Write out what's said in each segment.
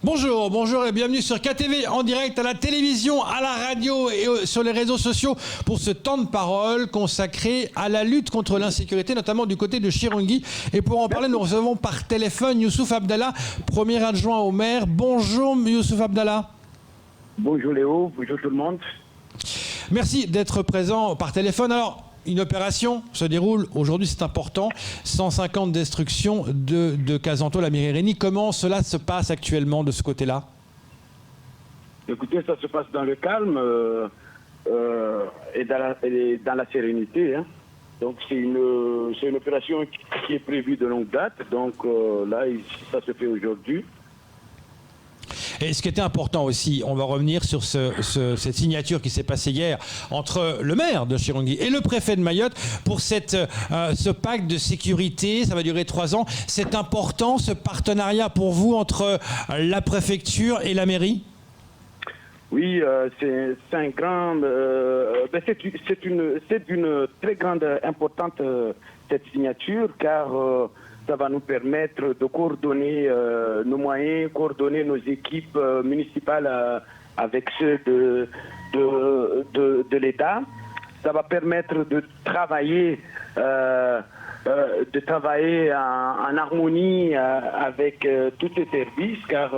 Bonjour, bonjour et bienvenue sur KTV en direct à la télévision, à la radio et sur les réseaux sociaux pour ce temps de parole consacré à la lutte contre l'insécurité, notamment du côté de Chirungui. Et pour en parler, nous recevons par téléphone Youssouf Abdallah, premier adjoint au maire. Bonjour Youssouf Abdallah. Bonjour Léo, bonjour tout le monde. Merci d'être présent par téléphone. Alors, une opération se déroule aujourd'hui, c'est important. 150 destructions de Casanto, la Mairie. Comment cela se passe actuellement de ce côté-là? Écoutez, ça se passe dans le calme et dans la sérénité. Hein. Donc c'est une opération qui est prévue de longue date. Donc là, ça se fait aujourd'hui. Et ce qui était important aussi, on va revenir sur cette signature qui s'est passée hier entre le maire de Chirungui et le préfet de Mayotte pour ce pacte de sécurité. Ça va durer 3 ans. C'est important, ce partenariat pour vous entre la préfecture et la mairie? Oui, c'est un grand... c'est d'une très grande importance cette signature car... ça va nous permettre de coordonner nos moyens, coordonner nos équipes municipales avec ceux de l'État. Ça va permettre de travailler en harmonie avec tous ces services, car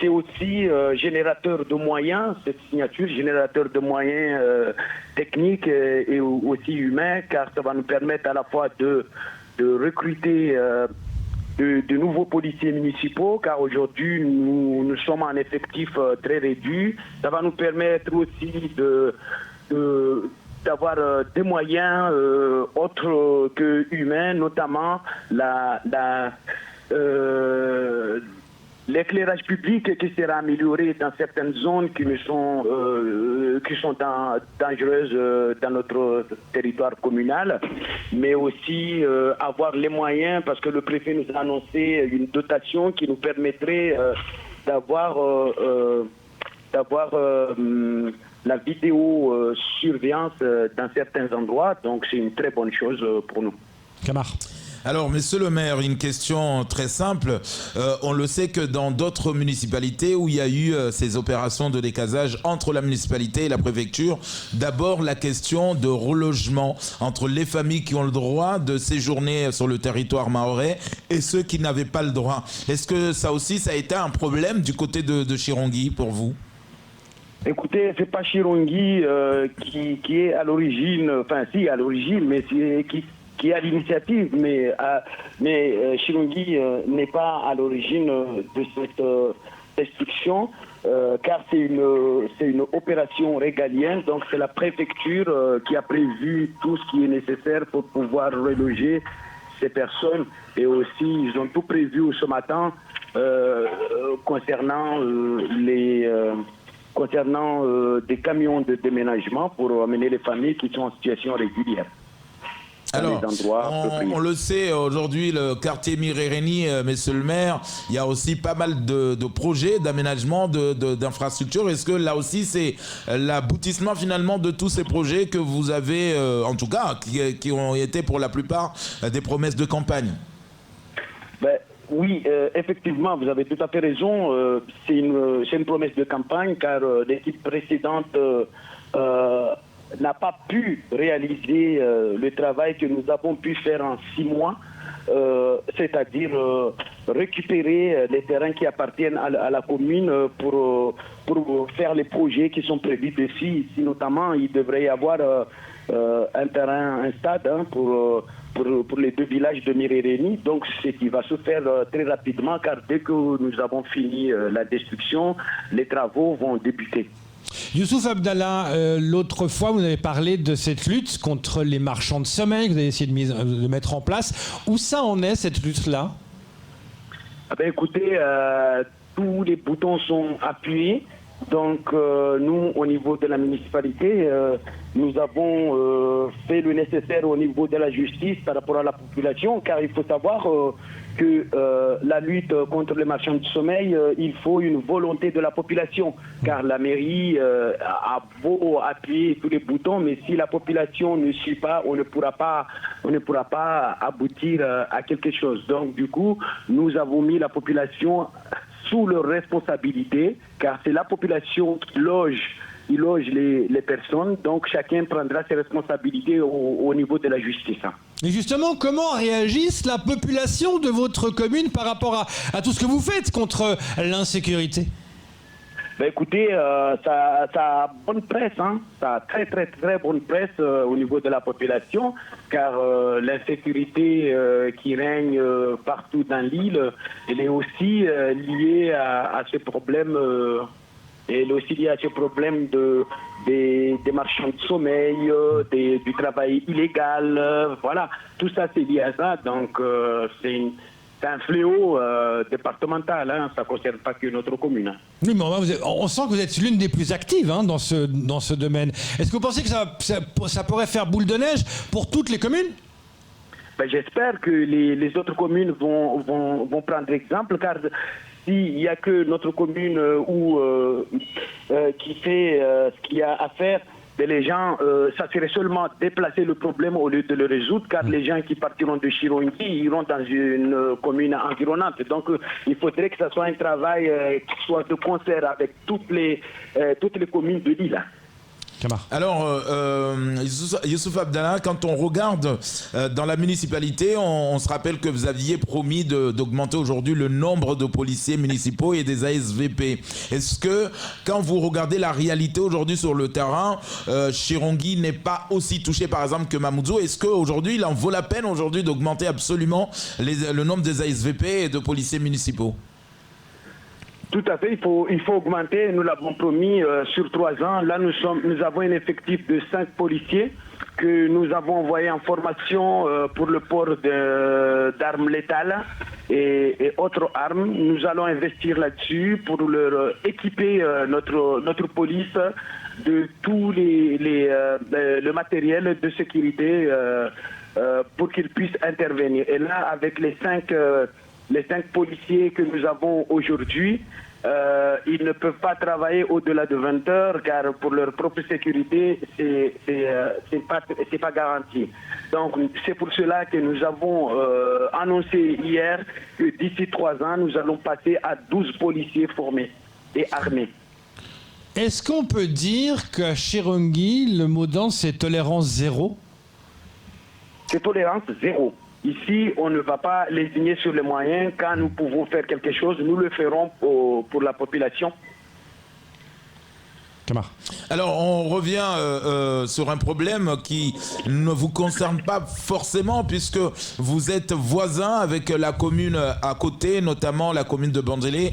c'est aussi générateur de moyens, cette signature, générateur de moyens techniques et aussi humains, car ça va nous permettre à la fois de recruter de nouveaux policiers municipaux, car aujourd'hui nous sommes en effectif très réduit. Ça va nous permettre aussi d'avoir des moyens autres que humains, notamment l'éclairage public qui sera amélioré dans certaines zones qui sont dangereuses dans notre territoire communal, mais aussi avoir les moyens, parce que le préfet nous a annoncé une dotation qui nous permettrait d'avoir la vidéosurveillance dans certains endroits. Donc c'est une très bonne chose pour nous. Camar. Alors, monsieur le maire, une question très simple. On le sait que dans d'autres municipalités où il y a eu ces opérations de décasage entre la municipalité et la préfecture, d'abord la question de relogement entre les familles qui ont le droit de séjourner sur le territoire mahorais et ceux qui n'avaient pas le droit. Est-ce que ça aussi, ça a été un problème du côté de Chirungui pour vous? Écoutez, c'est pas Chirungui qui est à l'origine, enfin si à l'origine, mais qui est à l'initiative, mais Chirungui n'est pas à l'origine de cette destruction, car c'est une opération régalienne, donc c'est la préfecture qui a prévu tout ce qui est nécessaire pour pouvoir reloger ces personnes, et aussi ils ont tout prévu ce matin concernant des camions de déménagement pour amener les familles qui sont en situation régulière. Alors, on le sait, aujourd'hui, le quartier Mirereni, monsieur le maire, il y a aussi pas mal de projets d'aménagement, d'infrastructures. Est-ce que là aussi, c'est l'aboutissement finalement de tous ces projets que vous avez, en tout cas, qui ont été pour la plupart des promesses de campagne? Oui, effectivement, vous avez tout à fait raison. C'est une promesse de campagne, car l'équipe précédente n'a pas pu réaliser le travail que nous avons pu faire en 6 mois, c'est-à-dire récupérer les terrains qui appartiennent à la commune pour faire les projets qui sont prévus dessus. Ici, notamment, il devrait y avoir un terrain, un stade pour les 2 villages de Mirereni. Donc, c'est qui va se faire très rapidement, car dès que nous avons fini la destruction, les travaux vont débuter. Youssouf Abdallah, l'autre fois, vous avez parlé de cette lutte contre les marchands de sommeil que vous avez essayé de mettre en place. Où ça en est, cette lutte-là? Écoutez, tous les boutons sont appuyés. Donc, nous, au niveau de la municipalité, nous avons fait le nécessaire au niveau de la justice par rapport à la population, car il faut savoir que la lutte contre les marchands de sommeil, il faut une volonté de la population, car la mairie a beau appuyer tous les boutons, mais si la population ne suit pas, on ne pourra pas aboutir à quelque chose. Donc, du coup, nous avons mis la population sous leur responsabilité, car c'est la population qui loge les personnes, donc chacun prendra ses responsabilités au niveau de la justice. Et justement, comment réagisse la population de votre commune par rapport à tout ce que vous faites contre l'insécurité ? Ben écoutez, ça a bonne presse, hein. Ça a très très très bonne presse au niveau de la population, car l'insécurité qui règne partout dans l'île, elle est aussi liée à ce problème. Elle est aussi liée à ce problème des marchands de sommeil, du travail illégal, voilà. Tout ça c'est lié à ça, donc c'est un fléau départemental, hein. Ça ne concerne pas que notre commune. Oui, mais on sent que vous êtes l'une des plus actives hein, dans ce domaine. Est-ce que vous pensez que ça pourrait faire boule de neige pour toutes les communes ? Ben, j'espère que les autres communes vont prendre exemple, car s'il n'y a que notre commune qui fait ce qu'il y a à faire, mais les gens, ça serait seulement déplacer le problème au lieu de le résoudre, car les gens qui partiront de Chirongui iront dans une commune environnante. Donc, il faudrait que ça soit un travail qui soit de concert avec toutes les communes de l'île. Alors, Youssouf Abdallah, quand on regarde dans la municipalité, on se rappelle que vous aviez promis d'augmenter aujourd'hui le nombre de policiers municipaux et des ASVP. Est-ce que, quand vous regardez la réalité aujourd'hui sur le terrain, Chirongui n'est pas aussi touché par exemple que Mamoudzou? Est-ce qu'aujourd'hui, il en vaut la peine aujourd'hui d'augmenter absolument le nombre des ASVP et de policiers municipaux? Tout à fait, il faut augmenter, nous l'avons promis sur 3 ans. Là, nous avons un effectif de 5 policiers que nous avons envoyés en formation pour le port d'armes létales et autres armes. Nous allons investir là-dessus pour leur équiper notre police de tout le matériel de sécurité pour qu'ils puissent intervenir. Et là, avec les 5 policiers que nous avons aujourd'hui, ils ne peuvent pas travailler au-delà de 20 heures, car pour leur propre sécurité, c'est pas garanti. Donc c'est pour cela que nous avons annoncé hier que d'ici 3 ans, nous allons passer à 12 policiers formés et armés. Est-ce qu'on peut dire qu'à Chirongui, le mot d'ordre, c'est tolérance zéro? C'est tolérance zéro. Ici, on ne va pas lésigner sur les moyens. Quand nous pouvons faire quelque chose, nous le ferons pour la population. Alors, on revient sur un problème qui ne vous concerne pas forcément, puisque vous êtes voisin avec la commune à côté, notamment la commune de Bandélé.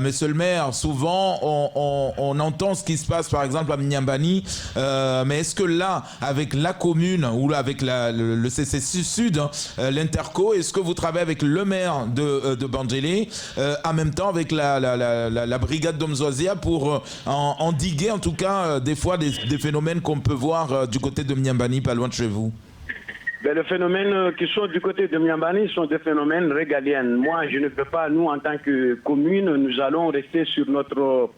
Monsieur le maire, souvent, on entend ce qui se passe, par exemple, à Mnyambani. Mais est-ce que là, avec la commune ou avec le CCC Sud, l'Interco, est-ce que vous travaillez avec le maire de Bandélé, en même temps avec la brigade d'Omzoazia pour endiguer en tout cas des fois des phénomènes qu'on peut voir du côté de Mnyambani, pas loin de chez vous? Les phénomènes qui sont du côté de Mnyambani sont des phénomènes régaliens. Moi, je ne peux pas, nous en tant que commune, nous allons rester sur nos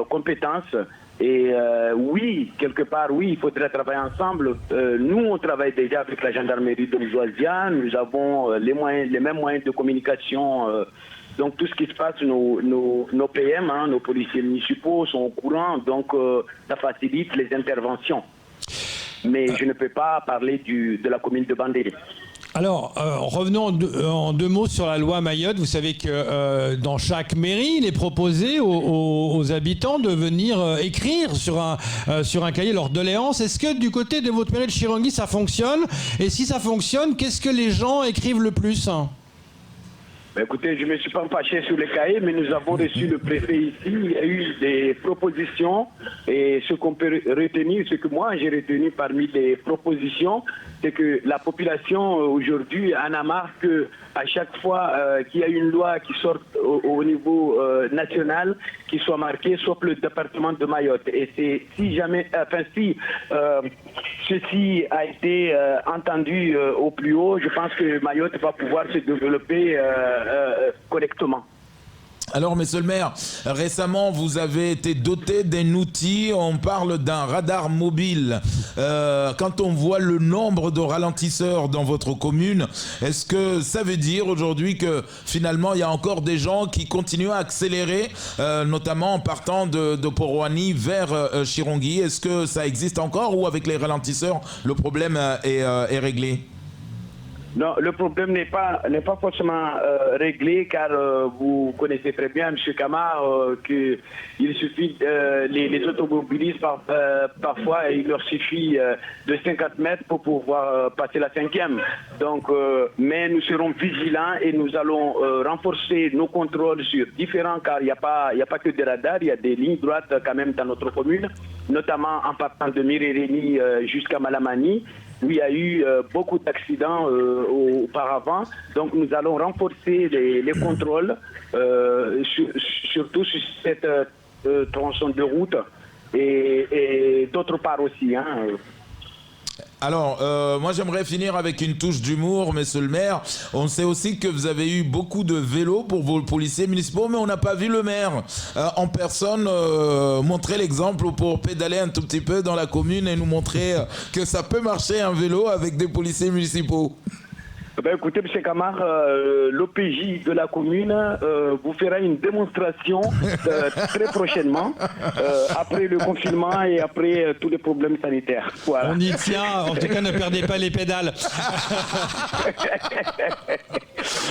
compétences. Et oui, quelque part, oui, il faudrait travailler ensemble. Nous, on travaille déjà avec la gendarmerie de Mzoazia. Nous avons les mêmes moyens de communication. Donc tout ce qui se passe, nos PM, hein, nos policiers municipaux sont au courant, donc ça facilite les interventions. Mais je ne peux pas parler de la commune de Bandélé. Alors, revenons en 2 mots sur la loi Mayotte. Vous savez que dans chaque mairie, il est proposé aux habitants de venir écrire sur un cahier leur doléance. Est-ce que du côté de votre mairie de Chirongui, ça fonctionne? Et si ça fonctionne, qu'est-ce que les gens écrivent le plus? Écoutez, je ne me suis pas fâché sur les cahiers, mais nous avons reçu le préfet ici. Il y a eu des propositions et ce qu'on peut retenir, ce que moi j'ai retenu parmi les propositions, c'est que la population aujourd'hui en a marre qu'à chaque fois qu'il y a une loi qui sort au niveau national, qui soit marquée sauf le département de Mayotte. Et c'est si ceci a été entendu au plus haut, je pense que Mayotte va pouvoir se développer correctement. Alors, monsieur le maire, récemment, vous avez été doté d'un outil, on parle d'un radar mobile. Quand on voit le nombre de ralentisseurs dans votre commune, est-ce que ça veut dire aujourd'hui que finalement, il y a encore des gens qui continuent à accélérer, notamment en partant de Poroani vers Chirongui? Est-ce que ça existe encore ou avec les ralentisseurs, le problème est réglé? Non, le problème n'est pas forcément réglé car vous connaissez très bien, M. Kamar, qu'il suffit, les automobilistes parfois, il leur suffit de 50 mètres pour pouvoir passer la 5e. Donc, mais nous serons vigilants et nous allons renforcer nos contrôles sur différents car il n'y a pas que des radars, il y a des lignes droites quand même dans notre commune, notamment en partant de Mirereni jusqu'à Malamani, où il y a eu beaucoup d'accidents auparavant. Donc nous allons renforcer les contrôles, surtout sur cette tronçon de route et d'autre part aussi. Alors, moi j'aimerais finir avec une touche d'humour, monsieur le maire. On sait aussi que vous avez eu beaucoup de vélos pour vos policiers municipaux, mais on n'a pas vu le maire en personne montrer l'exemple pour pédaler un tout petit peu dans la commune et nous montrer que ça peut marcher un vélo avec des policiers municipaux. Ben écoutez, M. Kamar, l'OPJ de la commune vous fera une démonstration très prochainement, après le confinement et après tous les problèmes sanitaires. Voilà. On y tient, en tout cas ne perdez pas les pédales.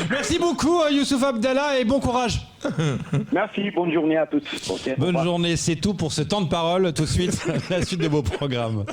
Merci beaucoup Youssouf Abdallah et bon courage. Merci, bonne journée à tous. Bonne journée, c'est tout pour ce temps de parole. Tout de suite, la suite de vos programmes.